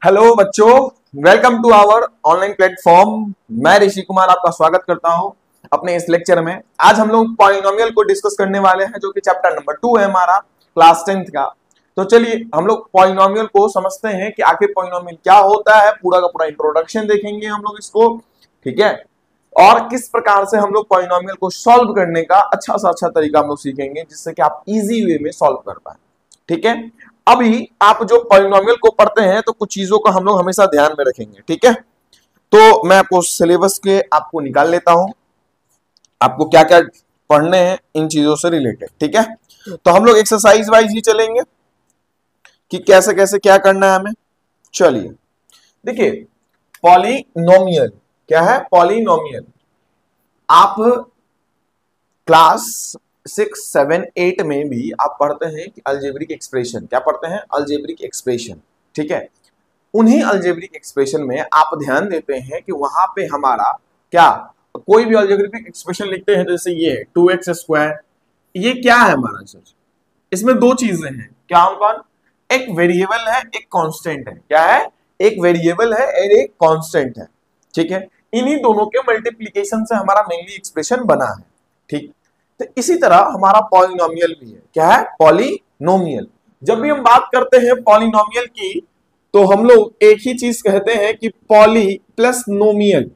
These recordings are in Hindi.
हेलो बच्चों, welcome to our online platform. मैं ऋषि कुमार आपका स्वागत करता हूं अपने इस लेक्चर में। आज हम लोग पॉलिनोमियल को डिस्कस करने वाले हैं, जो कि चैप्टर नंबर 2 है हमारा क्लास 10th का। तो चलिए हम लोग पॉलिनोमियल को समझते हैं कि आखिर पॉलिनोमियल क्या होता है। पूरा का पूरा इंट्रोडक्शन देखेंगे हम लोग इसको, ठीक है। और किस प्रकार से हम लोग पॉलिनोमियल को सॉल्व करने का अच्छा सा अच्छा तरीका हम लोग सीखेंगे, जिससे कि आप इजी वे में सॉल्व कर पाए, ठीक है। अभी आप जो पॉलिनोमियल को पढ़ते हैं तो कुछ चीजों का हम लोग हमेशा ध्यान में रखेंगे, ठीक है। तो मैं आपको सिलेबस के आपको निकाल लेता हूं, आपको क्या क्या पढ़ने हैं इन चीजों से रिलेटेड, ठीक है। तो हम लोग एक्सरसाइज वाइज ही चलेंगे कि कैसे कैसे क्या करना है हमें। चलिए देखिए, पॉलिनोमियल क्या है। पॉलिनोमियल आप क्लास 6, 7, 8 में भी आप पढ़ते हैं कि अलजेब्रिक एक्सप्रेशन, क्या पढ़ते हैं? अलजेब्रिक एक्सप्रेशन, ठीक है। उन्हीं अलजेब्रिक एक्सप्रेशन में आप ध्यान देते हैं कि वहां पे हमारा क्या, कोई भी अलजेब्रिक एक्सप्रेशन लिखते हैं, जैसे ये 2x², ये क्या है हमारा सर? इसमें दो चीजें हैं, क्या कौन? एक वेरिएबल है, एक कांस्टेंट है। क्या है? एक वेरिएबल है और एक कांस्टेंट है, ठीक है। इन्हीं दोनों के मल्टीप्लिकेशन से हमारा मेनली एक्सप्रेशन बना है, ठीक। तो इसी तरह हमारा पॉलिनोमियल भी है। क्या है? पॉलिनोमियल। जब भी हम बात करते हैं पॉलिनोमियल की, तो हम लोग एक ही चीज कहते हैं कि poly plus nomial.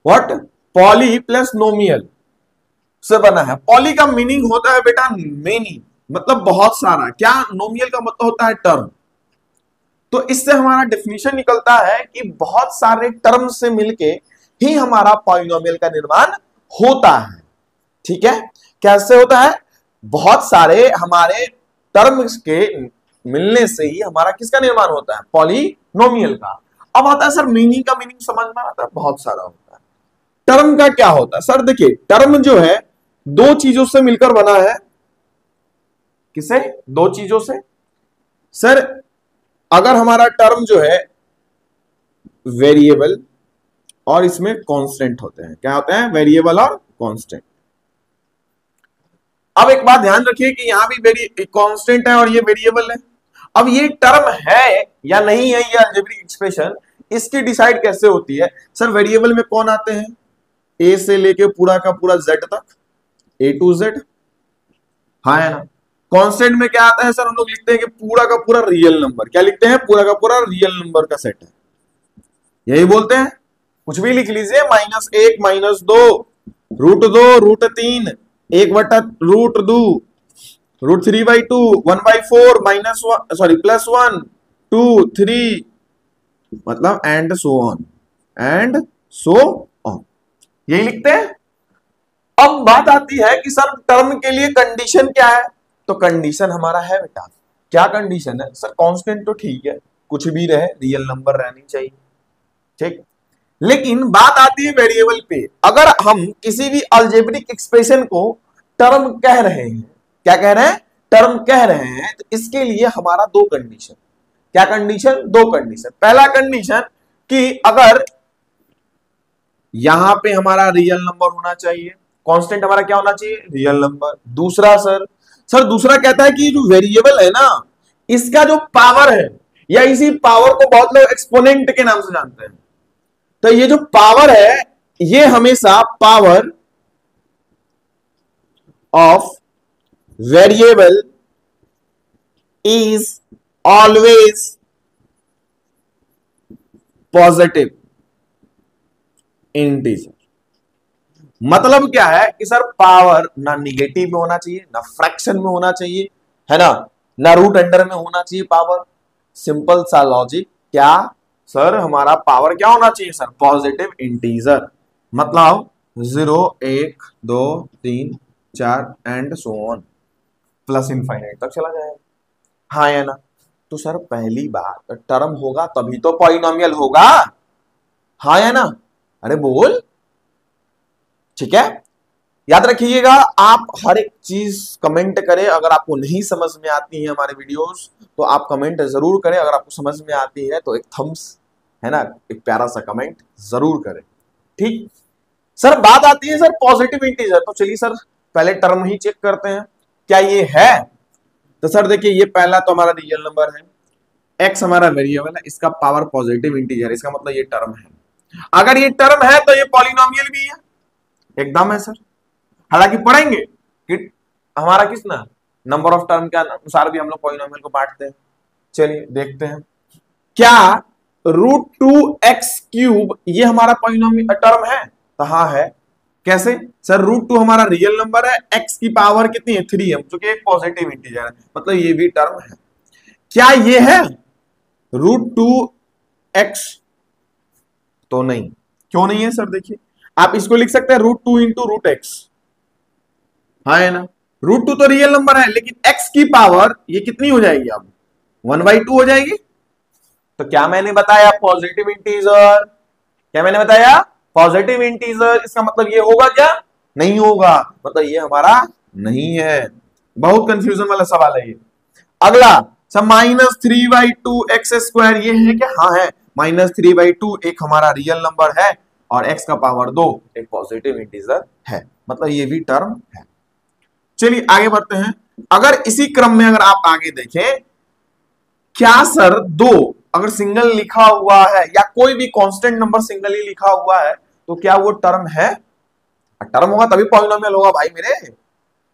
What? Poly plus nomial से बना है। पॉली का मीनिंग होता है बेटा मेनी, मतलब बहुत सारा। क्या? नोमियल का मतलब होता है टर्म। तो इससे हमारा डेफिनेशन निकलता है कि बहुत सारे टर्म से मिलके ही हमारा पॉलिनोमियल का निर्माण होता है, ठीक है। कैसे होता है? बहुत सारे हमारे टर्म्स के मिलने से ही हमारा किसका निर्माण होता है? पॉलिनोमियल का। अब आता है सर मीनिंग का, मीनिंग समझ में आता है, बहुत सारा होता है। टर्म का क्या होता है सर? देखिए, टर्म जो है दो चीजों से मिलकर बना है। किसे? दो चीजों से। सर अगर हमारा टर्म जो है वेरिएबल और इसमें कांस्टेंट होते हैं, क्या होते हैं? वेरिएबल और कांस्टेंट। अब एक बात ध्यान रखिए कि यहां भी कांस्टेंट है और ये वेरिएबल है। अब ये टर्म है या नहीं है, ये अलजेब्रिक एक्सप्रेशन इसकी डिसाइड कैसे होती है? सर वेरिएबल में कौन आते हैं? ए से लेके पूरा का पूरा जेड तक, ए टू जेड, हाँ है ना। कांस्टेंट में क्या आता है सर? हम लोग लिखते हैं कि पूरा का पूरा रियल नंबर। क्या लिखते हैं? पूरा का पूरा रियल नंबर का सेट है, यही बोलते हैं। कुछ भी लिख लीजिए, -1, -2, √2, √3, 1/√2, √3/2, 1/4, -1, सॉरी +1, 2, 3, मतलब and so on, and so on, यही लिखते हैं। अब बात आती है कि सर टर्म के लिए कंडीशन क्या है? तो कंडीशन हमारा है बेटा, क्या कंडीशन है सर? कांस्टेंट तो ठीक है, कुछ भी रहे, रियल नंबर रहनी चाहिए, ठीक। लेकिन बात आती है वेरिएबल पे। अगर हम किसी भी अलजेब्रिक एक्सप्रेशन को टर्म कह रहे हैं, क्या कह रहे हैं? टर्म कह रहे हैं, तो इसके लिए हमारा दो कंडीशन। क्या कंडीशन? दो कंडीशन। पहला कंडीशन कि अगर यहां पे हमारा रियल नंबर होना चाहिए, कांस्टेंट हमारा क्या होना चाहिए? Real number. दूसरा सर दूसरा कहता है कि जो वेरिएबल है ना, इसका जो पावर है, या इसी पावर को बहुत लोग एक्सपोनेंट के नाम से जानते हैं, तो ये जो पावर है, ये हमेशा power of variable is always positive integer. मतलब क्या है कि सर पावर ना निगेटिव में होना चाहिए, ना फ्रैक्शन में होना चाहिए, है ना रूट अंडर में होना चाहिए पावर। सिंपल सा लॉजिक। क्या सर? हमारा पावर क्या होना चाहिए सर? Positive integer. मतलब 0, 1, 2, 3, 4 and so on, plus infinite तक चला जाएगा, हाँ या ना। तो सर पहली बात, टर्म होगा तभी तो पॉलिनोमियल होगा, हाँ या ना? अरे बोल, ठीक है। याद रखिएगा, आप हर एक चीज कमेंट करें। अगर आपको नहीं समझ में आती है हमारे वीडियोस, तो आप कमेंट जरूर करें। अगर आपको समझ में आती है तो एक थम्स, है ना, एक प्यारा सा कमेंट जरूर करें, ठीक। सर बात आती है सर पॉजिटिव इंटीजर, तो चलिए सर पहले टर्म ही चेक करते हैं, क्या ये है? तो सर देखिए, ये पहला तो हमारा रियल नंबर है, x हमारा वेरिएबल है, इसका पावर पॉजिटिव इंटीजर है, इसका मतलब ये टर्म है। अगर ये टर्म है तो ये पॉलिनोमियल भी है, एकदम है सर। हालांकि पढ़ेंगे कि हमारा किस ना नंबर ऑफ टर्म के अनुसार भी हम लोग पॉलिनोमियल को बांटते हैं। चलिए देखते हैं, क्या √2x³ ये हमारा पॉलिनोमियल टर्म है? तो हाँ है। कैसे सर? √2 हमारा रियल नंबर है, x की पावर कितनी है 3 है, जो कि एक पॉजिटिव इंटीजर है, मतलब ये भी टर्म है। क्या ये है √2x? तो नहीं। क्यों नहीं है सर? देखिए आप इसको लिख सकते हैं √2 इंटू √x, हाँ है ना। √2 तो रियल नंबर है, लेकिन x की पावर ये कितनी हो जाएगी अब 1/2 हो जाएगी। तो क्या मैंने बताया पॉजिटिव इंटीजर, क्या मैंने बताया पॉजिटिव इंटीजर, इसका मतलब ये होगा क्या? नहीं होगा, मतलब ये हमारा नहीं है। बहुत कंफ्यूजन वाला सवाल है ये। अगला सब -3/2x², ये है क्या? हाँ है। -3/2 एक हमारा रियल नंबर है और x का पावर 2 एक पॉजिटिव इंटीजर है, मतलब ये भी टर्म है। चलिए आगे बढ़ते हैं। अगर इसी क्रम में अगर आप आगे देखें, क्या सर 2 अगर सिंगल लिखा हुआ है या कोई भी कांस्टेंट नंबर सिंगल ही लिखा हुआ है तो क्या वो टर्म है? टर्म होगा तभी पॉलिनोमियल होगा भाई मेरे।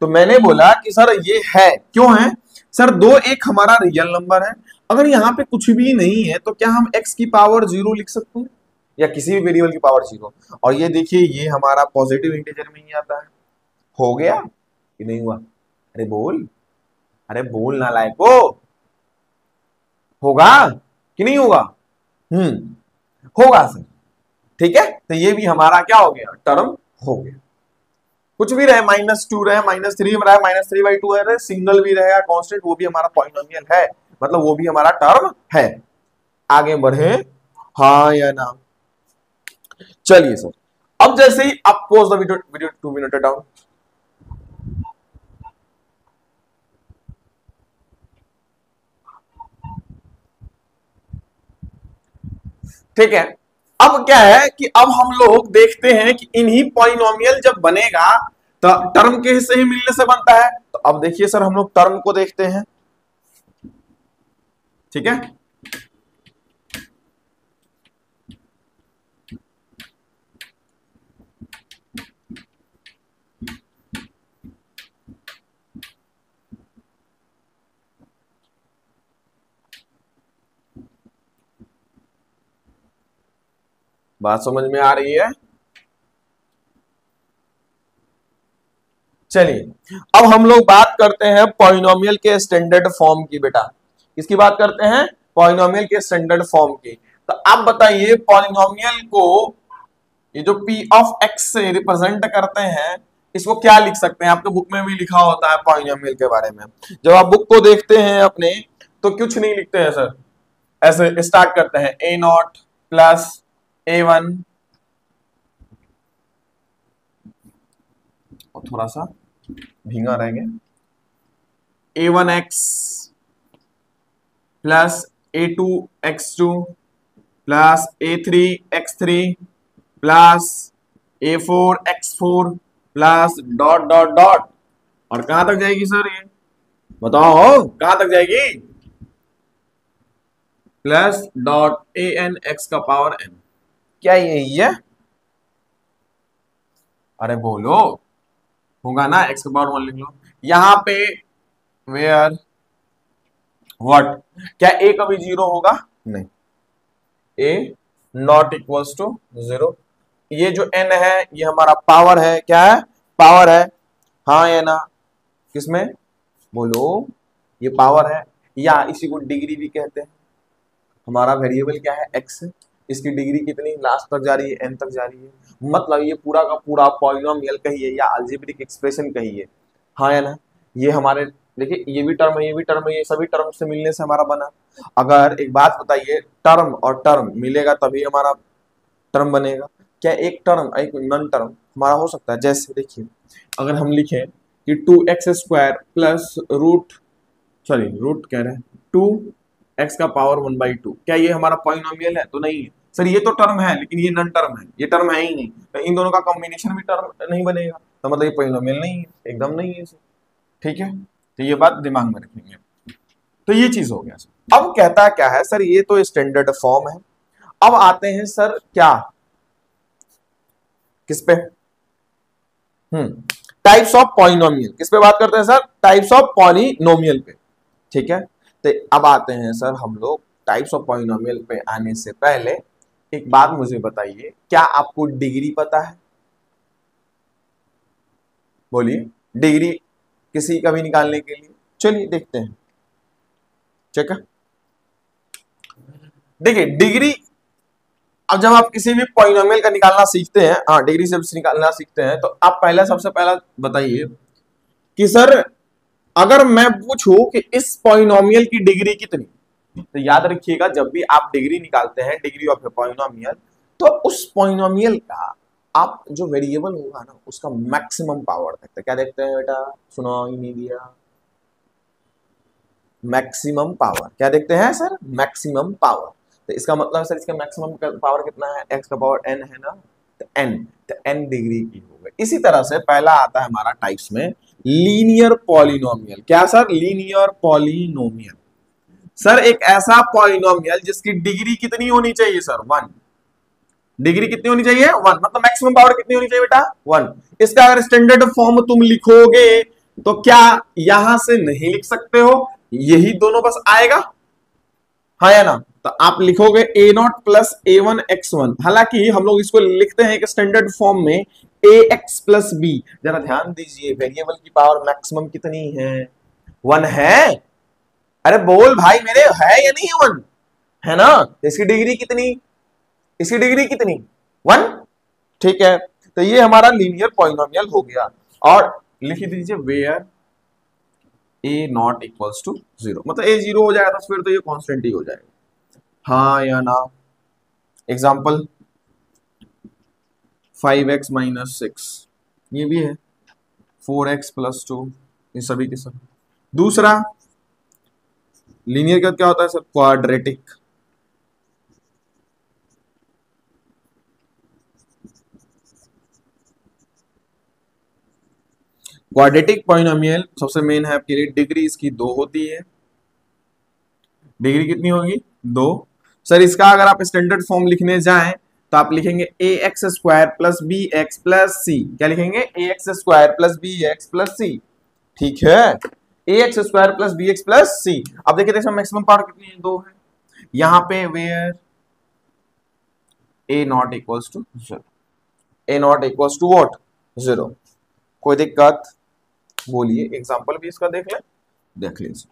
तो मैंने बोला कि सर ये है। क्यों है सर? 2 एक हमारा रियल नंबर है, अगर यहाँ पे कुछ भी नहीं है तो क्या हम x की पावर 0 लिख सकते हैं या किसी भी वेरिएबल की पावर 0? और ये देखिए ये हमारा पॉजिटिव इंटीजर में ही आता है। हो गया कि नहीं हुआ? अरे बोल, अरे बोल ना लायको, होगा कि नहीं होगा? होगा सर। ठीक है, तो ये भी हमारा क्या हो गया? टर्म हो गया। कुछ भी रहे, -2 रहे, -3 रहे, -3/2 है, सिंगल भी रहेगा कांस्टेंट, वो भी हमारा पॉलिनोमियल है, मतलब वो भी हमारा टर्म है। आगे बढ़े, हाँ या ना? चलिए सर, अब जैसे ही आप pose the video 2 minute down. ठीक है, अब क्या है कि अब हम लोग देखते हैं कि इन्हीं पॉलिनोमियल जब बनेगा तो टर्म के हिस्से ही मिलने से बनता है। तो अब देखिए सर, हम लोग टर्म को देखते हैं। ठीक है, बात समझ में आ रही है? चलिए अब हम लोग बात करते हैं पॉलिनोमियल के स्टैंडर्ड फॉर्म की। बेटा किसकी बात करते हैं? पॉलिनोमियल के स्टैंडर्ड फॉर्म की। तो आप बताइए पॉलिनोमियल को ये जो p ऑफ x से रिप्रेजेंट करते हैं इसको क्या लिख सकते हैं? आपके बुक में भी लिखा होता है पॉलिनोमियल के बारे में। जब आप बुक को देखते हैं अपने तो कुछ नहीं लिखते हैं सर, ऐसे स्टार्ट करते हैं a0 प्लस a1, और थोड़ा सा भींगा रह गया, a1x plus a2x2 plus a3x3 plus a4x4 plus dot dot dot. और कहां तक जाएगी सर ये? बताओ कहां तक जाएगी? प्लस डॉट an x का पावर n। क्या यही है? अरे बोलो, होगा ना? x का पावर 1 लिख लो यहां पे। वेयर व्हाट, क्या a कभी 0 होगा? नहीं, a नॉट इक्वल्स टू 0। ये जो n है ये हमारा पावर है। क्या है? पावर है, हाँ या ना? किसमें? बोलो, ये पावर है, या इसी को डिग्री भी कहते हैं। हमारा वेरिएबल क्या है? x है, इसकी डिग्री कितनी लास्ट तक जा रही है? n तक जा रही है, मतलब ये पूरा का पूरा पॉलिनोमियल कहिए या अलजेब्रिक एक्सप्रेशन कहिए, हाँ या ना? ये हमारे देखिए, ये भी टर्म है, ये भी टर्म है, ये सभी टर्म से मिलने से हमारा बना। अगर एक बात बताइए, टर्म और टर्म मिलेगा तभी हमारा टर्म बनेगा। क्या एक टर्म एक नॉन टर्म हमारा हो सकता है? जैसे देखिए, अगर हम लिखें कि 2x² प्लस रूट कह रहे हैं 2x का पावर 1/2, क्या ये हमारा पॉलिनोमियल है? तो नहीं है सर, ये तो टर्म है लेकिन ये नॉन टर्म है, ये टर्म है ही नहीं, तो इन दोनों का कॉम्बिनेशन भी टर्म नहीं बनेगा, तो मतलब ये पॉलिनोमियल नहीं है, एकदम नहीं है सर। ठीक है, तो ये बात दिमाग में रखेंगे। तो ये चीज हो गया सर। अब कहता क्या है सर, ये तो स्टैंडर्ड फॉर्म है। अब आते हैं सर क्या, किस पे, टाइप्स ऑफ पॉलिनोमियल, किस पे बात करते हैं सर, टाइप्स ऑफ पॉलिनोमियल पे। ठीक है, तो अब आते हैं सर हम लोग टाइप्स ऑफ पॉलिनोमियल पे आने से पहले एक बात मुझे बताइए, क्या आपको डिग्री पता है? बोलिए, डिग्री किसी का भी निकालने के लिए, चलिए देखते हैं। ठीक है, देखिए डिग्री, अब जब आप किसी भी पॉलिनोमियल का निकालना सीखते हैं, हाँ डिग्री से निकालना सीखते हैं, तो आप पहला सबसे पहला बताइए कि सर अगर मैं पूछूं कि इस पॉलिनोमियल की डिग्री कितनी, तो याद रखिएगा जब भी आप डिग्री निकालते हैं, डिग्री ऑफ ए पॉलिनोमियल, तो उस पॉलिनोमियल का आप जो वेरिएबल होगा ना उसका मैक्सिमम पावर देखते हैं। क्या देखते हैं बेटा, सुना ही नहीं दिया, मैक्सिमम पावर। क्या देखते हैं सर, मैक्सिमम पावर। तो इसका मतलब सर इसका मैक्सिमम पावर कितना है, x का पावर n है ना, तो n डिग्री की हो गई। इसी तरह से पहला आता है हमारा टाइप्स में लीनियर पॉलिनोमियल। क्या सर, लीनियर पॉलिनोमियल। सर एक ऐसा पॉलिनोमियल जिसकी डिग्री कितनी होनी चाहिए सर, 1। डिग्री कितनी होनी चाहिए, 1, मतलब मैक्सिमम पावर कितनी होनी चाहिए बेटा, 1। इसका अगर स्टैंडर्ड फॉर्म तुम लिखोगे तो क्या यहां से नहीं लिख सकते हो, यही दोनों बस आएगा, हाँ या ना, तो आप लिखोगे a not plus a1 x1। हालांकि हम लोग इसको लिखते हैं एक स्टैंडर्ड फॉर्म में ax प्लस b। जरा ध्यान दीजिए, वेरिएबल की पावर मैक्सिमम कितनी है, 1 है। अरे बोल भाई मेरे, है या नहीं है 1, है ना, इसकी डिग्री कितनी, इसकी डिग्री कितनी, 1। ठीक है, तो ये हमारा लीनियर पॉलिनोमियल हो गया। और लिख दीजिए where a not equals to 0, मतलब ए 0 हो जाएगा तो फिर तो ये कांस्टेंट ही हो जाएगा, हाँ या ना। एग्जांपल 5x माइनस 6, ये भी है 4x प्लस 2, ये सभी के सब। दूसरा लीनियर का क्या होता है सर, क्वाड्रेटिक। क्वाड्रेटिक पॉलिनोमियल सबसे मेन है आपके लिए, डिग्री इसकी 2 होती है। डिग्री कितनी होगी, 2। सर इसका अगर आप स्टैंडर्ड फॉर्म लिखने जाएं तो आप लिखेंगे A X square plus B X plus C. क्या लिखेंगे, A X square plus B X plus C. ठीक है, A X square plus B X plus C. अब देखिए इसमें मैक्सिमम पावर कितनी है, 2 है। यहां पे where a not equals to 0, a not equals to what, 0। कोई दिक्कत, बोलिए एग्जांपल भी इसका देख ले, देख लीजिए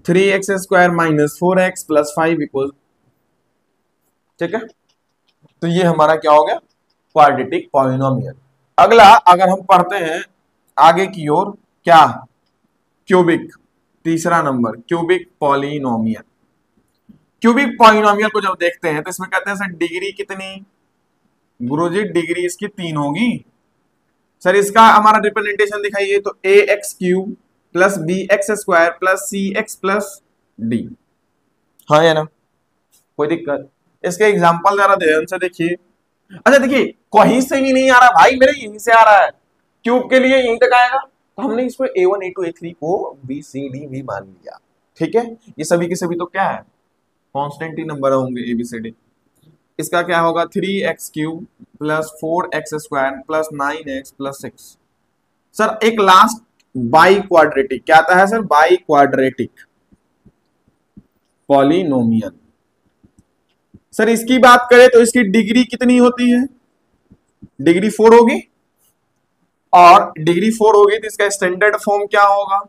3x square minus 4x plus 5 equal, ठीक है, तो ये हमारा क्या हो गया, क्वाड्रेटिक पॉलिनोमियल। अगला अगर हम पढ़ते हैं आगे की ओर, क्या, क्यूबिक, तीसरा number cubic polynomial. Cubic polynomial को जब देखते हैं तो इसमें कहते हैं सर डिग्री कितनी, गुरुजी डिग्री इसकी 3 होगी। सर इसका हमारा रिप्रेजेंटेशन दिखाइए, तो A X cube plus B X square plus C X plus D, हाँ या ना, कोई दिक्कत। इसके एग्जांपल जरा ध्यान से देखिए। अच्छा देखिए कहीं से भी नहीं आ रहा भाई मेरे, यहीं से आ रहा है, क्यूब के लिए यहीं तक आएगा, तो हमने इसको a1 a2 a3 को b c d भी मान लिया। ठीक है, ये सभी के सभी तो क्या है, कांस्टेंट ही नंबर होंगे ABCD। इसका क्या होगा, 3x cube plus 4x square plus 9x plus 6। Sir एक लास्ट बाई क्वाड्रेटिक, क्या आता है sir, by quadratic polynomial. Sir इसकी बात करें तो इसकी डिग्री कितनी होती है, डिग्री 4 होगी, और डिग्री 4 होगी तो इसका स्टैंडर्ड फॉर्म क्या होगा,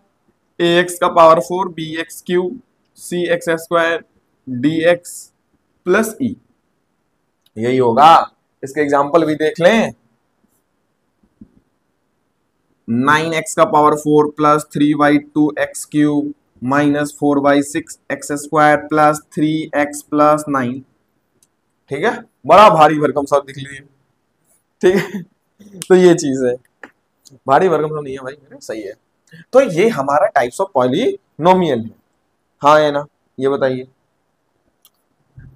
ax का power 4 bx cube cx square dx plus e, यही होगा। इसके एग्जांपल भी देख लें, 9x का power 4 plus 3y2 x cube minus 4y6 x square plus 3x plus 9। ठीक है, बड़ा भारी भरकम सा दिख लीजिए, ठीक है, तो ये चीज है, भारी भरकम तो नहीं है भाई मेरे, सही है। तो ये हमारा टाइप्स ऑफ पॉलिनोमियल है, हाँ है ना, ये बताइए।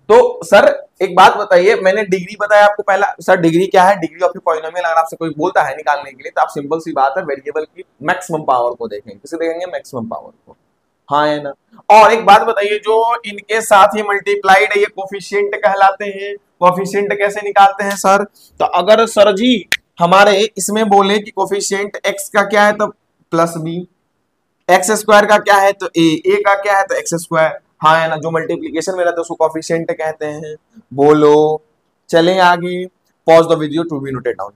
तो सर एक बात बताइए, मैंने डिग्री बताया आपको पहला, सर डिग्री क्या है, डिग्री ऑफ ए पॉलिनोमियल अगर आपसे कोई बोलता है निकालने के लिए तो आप सिंपल सी बात है वेरिएबल की मैक्सिमम पावर को देखेंगे, किसे देखेंगे, मैक्सिमम पावर को। हाँ है ना। और एक बात बताइए, जो इनके साथ ही मल्टीप्लाइड है ये कोफिशिएंट कहलाते हैं। कोफिशिएंट कैसे निकालते हैं सर? तो अगर सर जी हमारे इसमें बोले कि कोफिशिएंट एक्स का क्या है तो प्लस बी, एक्स स्क्वायर का क्या है तो ए का क्या है तो एक्स स्क्वायर। हाँ है ना, जो मल्टीप्लीकेशन में रहता है उसको कोफिशिएंट कहते हैं। बोलो, चलें आगे। Pause the video to be noted down.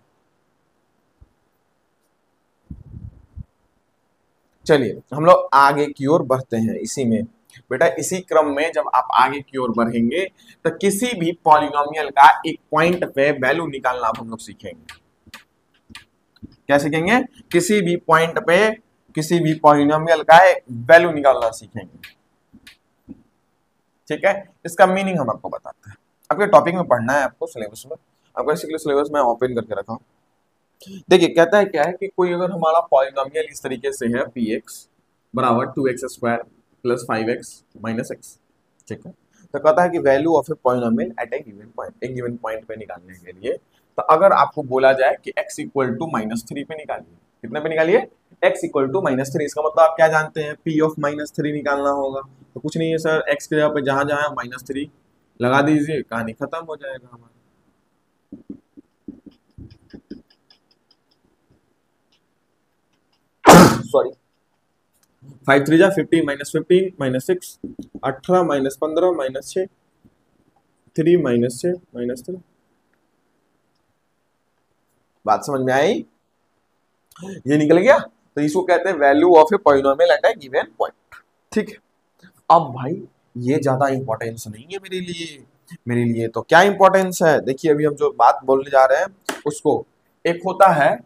चलिए हम लोग आगे की ओर बढ़ते हैं। इसी में बेटा, इसी क्रम में जब आप आगे की ओर बढ़ेंगे तो किसी भी पॉलिनोमियल का एक पॉइंट पे वैल्यू निकालना आप हम लोग सीखेंगे। क्या सीखेंगे? किसी भी पॉइंट पे किसी भी पॉलिनोमियल का एक वैल्यू निकालना सीखेंगे। ठीक है, इसका मीनिंग हम आपको बताते हैं। आपके टॉपिक में पढ़ना है आपको सिलेबस में। आपका इसीलिए सिलेबस में ओपन करके रखा हूं। देखिए कहता है क्या है कि कोई अगर हमारा पॉलिनोमियल इस तरीके से है पी एक्स बराबर 2x² plus 5x minus x. ठीक है, तो कहता है कि value of a polynomial at a given point, एक गिवन पॉइंट पे निकालने के लिए। तो अगर आपको बोला जाए कि x इक्वल टू -3 पे निकालिए, कितने पे निकालिए? x equal to -3। इसका मतलब आप क्या जानते हैं? p ऑफ -3 निकालना होगा। तो कुछ नहीं है सर, x के जगह पे जहां जहां -3 लगा दीजिए, कहानी खत्म हो जाएगा हमारा। सॉरी, 5 3 जा 50 -15 -6 18 -15 -6 3 -6 -3। बात समझ में आई? ये निकल गया। तो इसको कहते हैं value of a polynomial at a given point. ठीक है, अब भाई ये ज्यादा इंपॉर्टेंस नहीं है मेरे लिए। मेरे लिए तो क्या इंपॉर्टेंस है, देखिए अभी हम जो बात बोलने जा रहे हैं उसको। एक होता है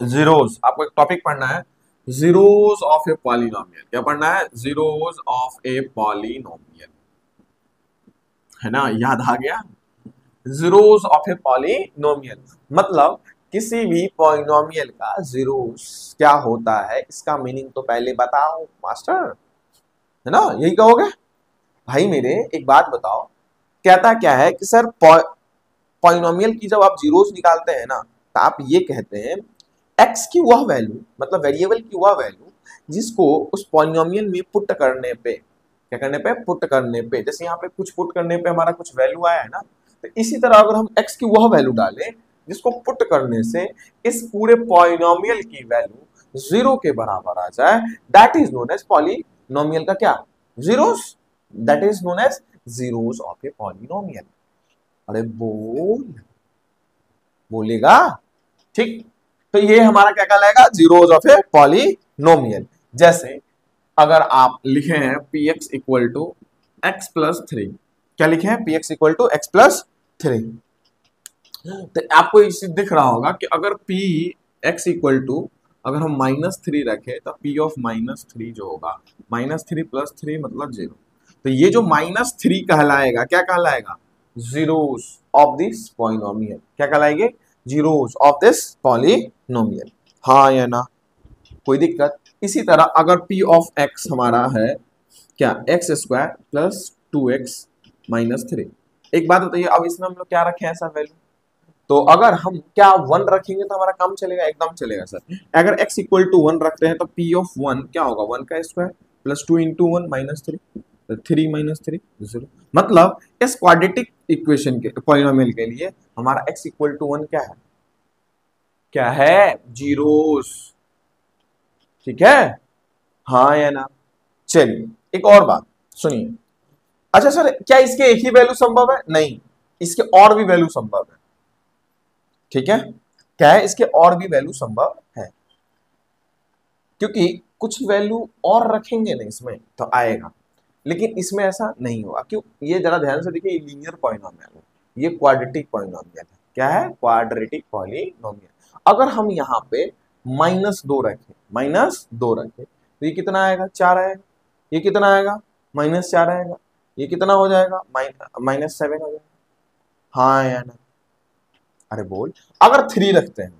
जीरोस, आपको एक टॉपिक पढ़ना है, जीरोस ऑफ ए पॉलिनोमियल। क्या पढ़ना है? जीरोस ऑफ ए पॉलिनोमियल, है ना, याद आ गया? जीरोस ऑफ ए पॉलिनोमियल मतलब किसी भी पॉलिनोमियल का जीरोस क्या होता है, इसका मीनिंग तो पहले बताओ मास्टर, है ना, यही कहोगे भाई मेरे। एक बात बताओ, कहता क्या है कि सर पॉलिनोमियल की जब आप जीरोस निकालते हैं ना, तो आप ये कहते हैं एक्स की वह वैल्यू, मतलब वेरिएबल की वह वैल्यू जिसको उस पॉलिनोमियल में पुट करने पे, क्या करने पे? पुट करने पे। जैसे यहाँ पे कुछ पुट करने पे हमारा कुछ वैल्यू आया है ना, तो इसी तरह अगर हम एक्स की वह वैल्यू डालें जिसको पुट करने से इस पूरे पॉलिनोमियल की वैल्यू जीरो के बराबर आ जाए, that is known as polynomial का क्या? Zeros. That is known as zeros of a polynomial. अरे बोलेगा? ठीक, तो ये हमारा क्या कहलाएगा? Zeros of a polynomial. जैसे अगर आप लिखे हैं p x equal to x plus 3, क्या लिखे हैं? P x equal to x plus 3। तो आपको इसे दिख रहा होगा कि अगर पी एक्स इक्वल टू, अगर हम -3 रखें तो पी ऑफ -3 जो होगा, -3 + 3 मतलब 0। तो ये जो -3 कहलाएगा, क्या कहलाएगा? Zeros of this polynomial. क्या कहलाएंगे? Zeros of this polynomial. हाँ या ना? कोई दिक्कत? इसी तरह अगर p ऑफ x हमारा है क्या? x² plus 2x minus 3। एक बात बताइए, अब इसमें हम लोग क्या रखें ऐसा वैल्यू? तो अगर हम क्या 1 रखेंगे तो हमारा काम चलेगा? एकदम चलेगा सर। अगर x इक्वल टू 1 रखते हैं तो p ऑफ 1 क्या होगा? 1 का स्क्वायर प्लस 2 इंटू 1 -3, 3 -3 0। मतलब इस क्वाड्रेटिक इक्वेशन के पॉलिनोमियल के लिए हमारा x इक्वल टू 1 क्या है? क्या है? जीरोस। ठीक है, हाँ या ना? चलिए एक और बात सुनिए। अच्छा सर, क्या इसके एक ही वैल्यू संभव है? नहीं, इसके और भी वैल्यू संभव है। ठीक है, क्या है? इसके और भी वैल्यू संभव है, क्योंकि कुछ वैल्यू और रखेंगे ना इसमें तो आएगा, लेकिन इसमें ऐसा नहीं होगा। क्यों? ये जरा ध्यान से देखिए, ये लीनियर पॉलिनोमियल है, ये क्वाड्रेटिक पॉलिनोमियल है। क्या है? Quadratic polynomial. अगर हम यहाँ पे -2 रखें, -2 रखें तो ये कितना आएगा? 4 आएगा। ये कितना आएगा? -4 आएगा। ये कितना हो जाएगा? -7 हो जाएगा। हाँ या ना? अरे बोल। अगर 3 रखते हैं,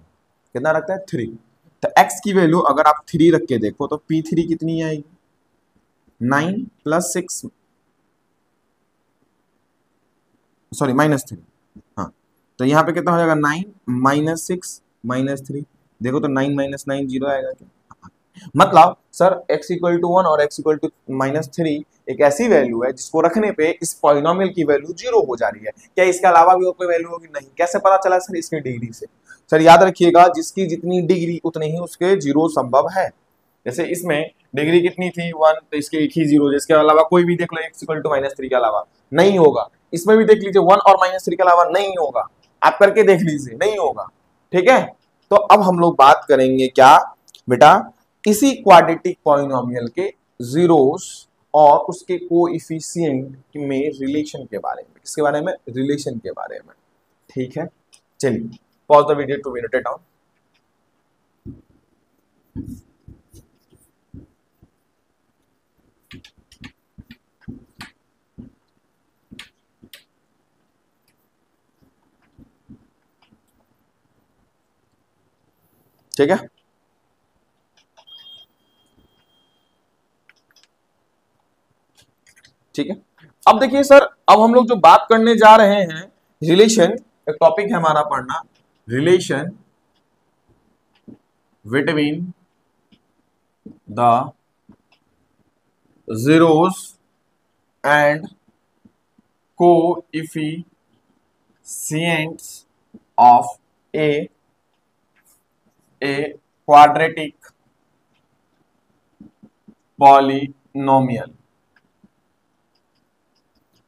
कितना रखते हैं? 3। तो x की वैल्यू अगर आप 3 रख के देखो तो p3 कितनी आएगी? 9 + 6, सॉरी -3। हाँ, तो यहाँ पे कितना हो जाएगा? 9 -6 -3। देखो तो 9 - 9 0 आएगा क्या? मतलब सर x इक्वल टू 1 और x इक्वल टू -3 एक ऐसी वैल्यू है जिसको रखने पे इस पॉलिनोमियल की वैल्यू 0 हो जा रही है। क्या इसके अलावा भी और कोई वैल्यू होगी? नहीं। कैसे पता चला सर? इसकी डिग्री से। सर याद रखिएगा, जिसकी जितनी डिग्री उतने ही उसके जीरो संभव है। जैसे इसमें डिग्री कितनी थी 1, तो इसके एक ही जीरो, जिसके अलावा कोई भी देख लो x इक्वल टू -3 के अलावा नहीं होगा। इसमें भी देख लीजिए 1 और -3 के अलावा नहीं होगा। आप करके देख लीजिए, नहीं होगा। ठीक है, तो अब हम लोग बात करेंगे क्या बेटा, इसी क्वाड्रेटिक पॉलिनोमियल के जीरोस और उसके कोएफिशिएंट में रिलेशन के बारे में। किसके बारे में? रिलेशन के बारे में। ठीक है, चलिए pause the video to note it down. ठीक है, ठीक है। अब देखिए सर, अब हम लोग जो बात करने जा रहे हैं रिलेशन, एक टॉपिक है हमारा पढ़ना, relation between the zeros and coefficients of a quadratic polynomial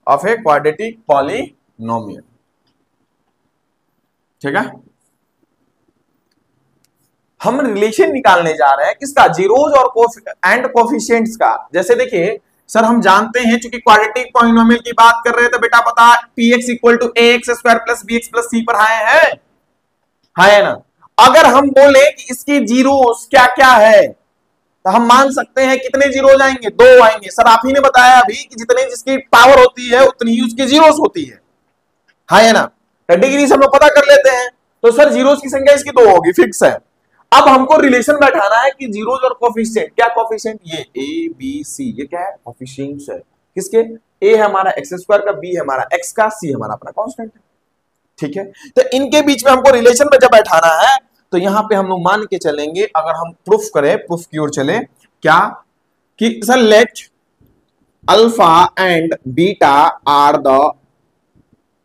of a quadratic polynomial। ठीक है, हम रिलेशन निकालने जा रहे हैं किसका? जीरोज और कोफिशिएंट्स का। जैसे देखिए सर, हम जानते हैं चूंकि क्वाड्रेटिक पॉलिनोमियल की बात कर रहे हैं तो बेटा पता px equal to ax square plus bx plus c पर है ना। अगर हम बोले कि इसके जीरोस क्या क्या है तो हम मान सकते हैं कितने जीरोज आएंगे? 2 आएंगे। सर आप ही ने बताया अभी कि जितने जिसकी पावर होती है उतनी ही उसकी जीरोस होती है ना। डिग्री से हम लोग पता कर लेते हैं, तो सर जीरोस की संख्या इसकी 2 होगी, फिक्स है। अब हमको रिलेशन बैठाना है कि जीरोज और कोफिशिएंट। क्या कोफिशिएंट? ये ए बी सी, ये क्या है? कोफिशिएंट्स है। किसके? ए है हमारा एक्स स्क्वायर का, बी है हमारा एक्स का, सी हमारा अपना कांस्टेंट है। ठीक है, तो इनके बीच में हमको रिलेशन में जब बैठाना है तो यहां पे हम लोग मान के चलेंगे, अगर हम प्रूफ करें, प्रूफ की ओर चले, क्या कि sir let alpha and beta are the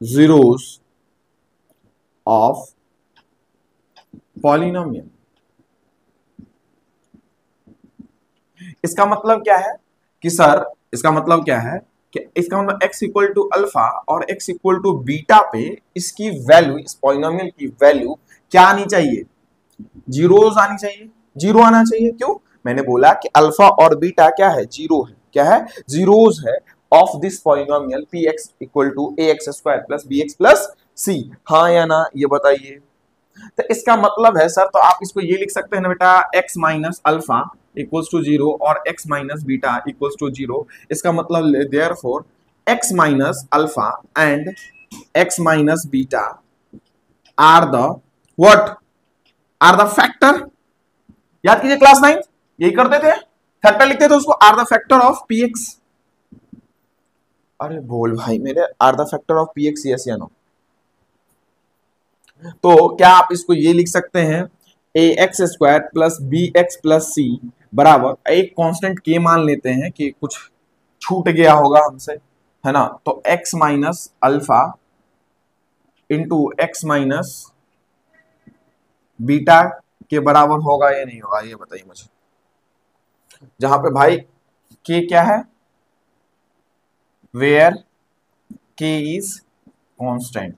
zeros of polynomial. इसका मतलब क्या है कि सर, इसका मतलब क्या है कि इसका मतलब x इक्वल टू अल्फा और x इक्वल टू बीटा पे इसकी वैल्यू, इस पॉलिनोमियल की वैल्यू क्या आनी चाहिए? जीरोस आनी चाहिए, जीरो आना चाहिए। क्यों? मैंने बोला कि अल्फा और बीटा क्या है? जीरो है। क्या है? जीरोस है of this polynomial px equal to ax square plus bx plus c। हाँ या ना, ये बताइए। तो इसका मतलब है सर, तो आप इसको ये लिख सकते हैं ना बेटा, x minus alpha equals to 0 और x minus beta equals to 0। इसका मतलब therefore x minus alpha and x minus beta are the what? Are the factor. याद कीजिए क्लास 9 यही करते थे, फैक्टर लिखते थे उसको, are the factor of px। अरे बोल भाई मेरे, are the factor of px, yes या नो? तो क्या आप इसको ये लिख सकते हैं, A X square plus B X plus C बराबर, एक कांस्टेंट के मान लेते हैं कि कुछ छूट गया होगा हमसे, है ना। तो x minus alpha into x minus beta के बराबर होगा या नहीं होगा, ये बताइए मुझे। जहां पे भाई के क्या है? वेयर के इज कांस्टेंट।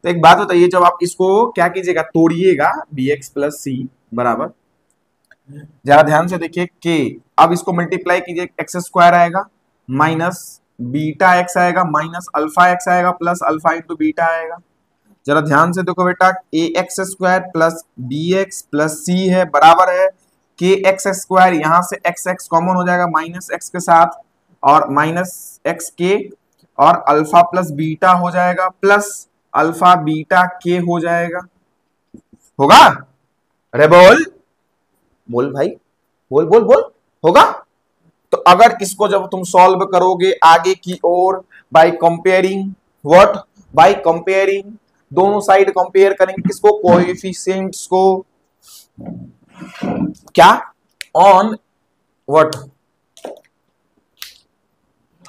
तो एक बात बताइए, जब आप इसको क्या कीजिएगा, तोड़िएगा, bx प्लस सी बराबर, जरा ध्यान से देखिए के, अब इसको मल्टीप्लाई कीजिए, एक्स स्क्वायर आएगा माइनस बीटा एक्स आएगा माइनस अल्फा एक्स आएगा प्लस अल्फा इंटू बीटा आएगा। जरा ध्यान से देखो बेटा, A X square plus B X plus C है बराबर है के एक्स स्क्वायर, यहां से एक्स एक्स कॉमन हो जाएगा माइनस एक्स के साथ, और माइनस एक्स के, और अल्फा प्लस बीटा हो जाएगा प्लस अल्फा बीटा के हो जाएगा। होगा? अरे बोल बोल भाई, बोल बोल बोल, होगा? तो अगर इसको जब तुम सॉल्व करोगे आगे की ओर, by comparing what? By comparing, दोनों साइड कंपेयर करेंगे किसको? कोएफिशिएंट्स को। क्या, ऑन व्हाट।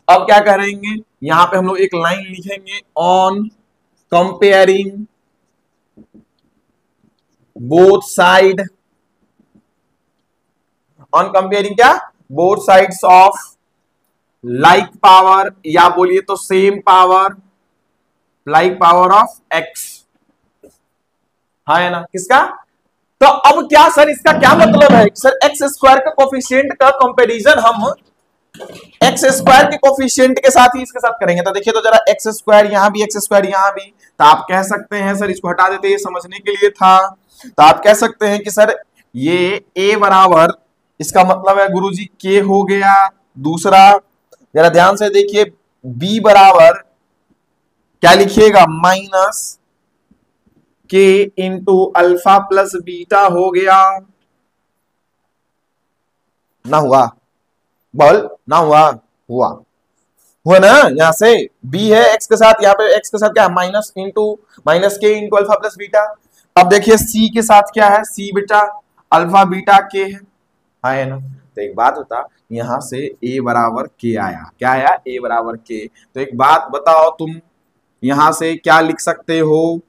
अब क्या करेंगे, यहां पे हम लोग एक लाइन लिखेंगे, on comparing both side, on comparing क्या, both sides of like power, या बोलिए तो same power, like power of X, हाँ है ना, किसका। तो अब क्या सर, इसका क्या मतलब है सर, एक्स स्क्वायर का कोफिशिएंट का कंपैरिजन हम एक्स स्क्वायर के कोफिशिएंट के साथ ही इसके साथ करेंगे। तो देखिए तो जरा, एक्स स्क्वायर यहां भी, एक्स स्क्वायर यहां भी, तो आप कह सकते हैं सर, इसको हटा देते, ये समझने के लिए था। तो आप कह सकते हैं कि सर ये a बराबर, इसका मतलब है गुरुजी के हो गया। दूसरा जरा ध्यान से देखिए, b बराबर क्या लिखिएगा, माइनस के इंटू अल्फा प्लस बीटा हो गया। ना हुआ, बोल ना हुआ, हुआ हुआ ना। यहां से b है एक्स के साथ, यहाँ पे एक्स के साथ क्या है, माइनस इंटू माइनस के इंटू अल्फा प्लस बीटा। अब देखिए c के साथ क्या है, c बेटा अल्फा बीटा के है ना। तो एक बात बता, यहां से a बराबर के आया, क्या आया, a बराबर के। तो एक बात बताओ तुम, यहां से क्या लिख सकते हो,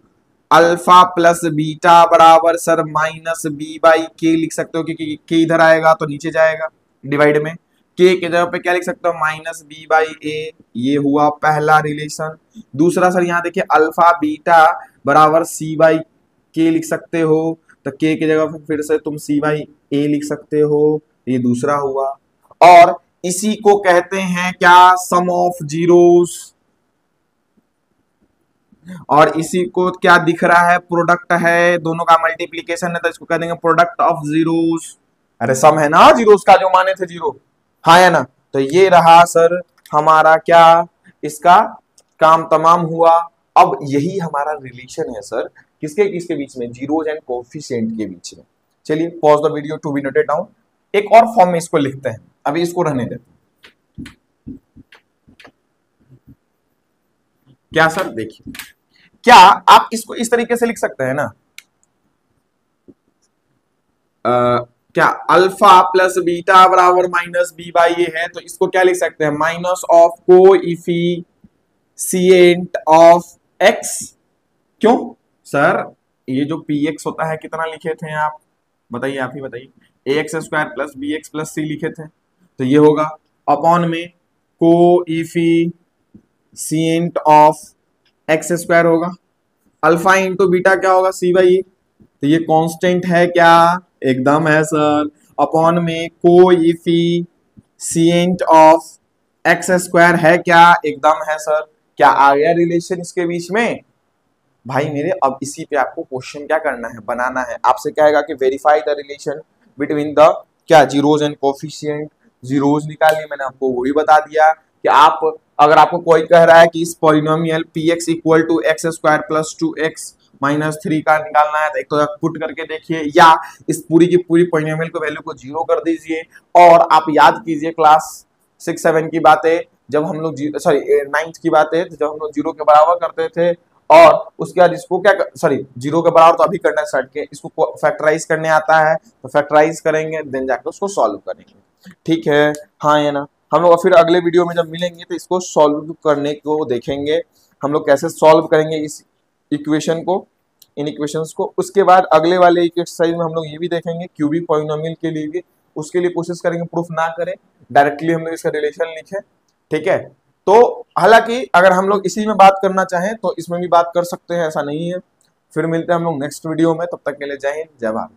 अल्फा प्लस बीटा बराबर सर माइनस बी बाई के लिख सकते हो, क्योंकि के इधर आएगा तो नीचे जाएगा डिवाइड में। के जगह पे क्या लिख सकते हो, माइनस बी बाई ए, ये हुआ पहला रिलेशन। दूसरा सर यहाँ देखिए, अल्फा बीटा बराबर सी बाई के लिख सकते हो, तो के की जगह फिर से तुम सी बाई ए लिख सकते हो, ये दूसरा हुआ। और इसी को कहते हैं क्या, सम ऑफ जीरोस, और इसी को क्या दिख रहा है, प्रोडक्ट है, दोनों का मल्टीप्लीकेशन है, तो इसको कह देंगे प्रोडक्ट ऑफ जीरोस। अरे सम है ना जीरोस का, जो माने थे जीरो, हाँ है ना। तो ये रहा सर हमारा क्या, इसका काम तमाम हुआ। अब यही हमारा रिलेशन है सर, किसके किसके बीच में, जीरोस एंड कोफिशिएंट के बीच में। चलिए pause the video to be noted down, एक और फॉर्म में इसको लिखते हैं, अभी इसको रहने देते हैं। क्या सर, देखिए क्या आप इसको इस तरीके से लिख सकते हैं ना, क्या अल्फा प्लस बीटा बराबर माइनस बी बाई ए है, तो इसको क्या लिख सकते हैं, minus of coefficient of x. क्यों सर, ये जो पी एक्स होता है कितना लिखे थे आप, बताइए, आप ही बताइए, A X square plus B X plus C लिखे थे, तो ये होगा अपॉन में कोएफिशिएंट ऑफ एक्स स्क्वायर होगा, अल्फा इंटू बीटा क्या होगा, सी बाई ए, तो ये कांस्टेंट है क्या, एकदम है सर, अपॉन में कोएफिशिएंट ऑफ एक्स स्क्वायर है क्या, एकदम है सर। क्या आ गया रिलेशन इसके बीच में भाई मेरे। अब इसी पे आपको क्वेश्चन क्या करना है, बनाना है। आपसे कहेगा कि verify the relation between the क्या, जीरोज एंड कोफिशिएंट। जीरोज निकालिए, मैंने आपको वो भी बता दिया कि आप, अगर आपको कोई कह रहा है कि इस polynomial p x equal to x square plus 2x minus 3 का निकालना है, तो एक तो पुट करके देखिए, या इस पूरी की पूरी पॉलिनोमियल को वैल्यू को जीरो कर दीजिए। और आप याद कीजिए क्लास 6-7 की बातें, जब हम लोग सॉरी 9th की बातें, जब हम लोग जीरो के बराबर करते थे, और उसके बाद इसको क्या, सॉरी जीरो के बराबर तो अभी करना है स्टार्ट के, इसको फैक्टराइज करने आता है, तो फैक्टराइज करेंगे, देन जाकर उसको सॉल्व करेंगे, ठीक है, हाँ है ना। हम लोग फिर अगले वीडियो में जब मिलेंगे तो इसको सॉल्व करने को देखेंगे, हम लोग कैसे सॉल्व करेंगे इस इक्वेशन को, इन इक्वेशंस को। उसके बाद अगले वाले एक्सरसाइज में हम लोग ये भी देखेंगे क्यूबिक पॉलिनोमियल के लिए भी, उसके लिए कोशिश करेंगे प्रूफ ना करें, डायरेक्टली हम लोग इसका रिलेशन लिखें, ठीक है। तो हालांकि अगर हम लोग इसी में बात करना चाहें तो इसमें भी बात कर सकते हैं, ऐसा नहीं है। फिर मिलते हैं हम लोग नेक्स्ट वीडियो में, तब तक के लिए जय हिंद जय भारत।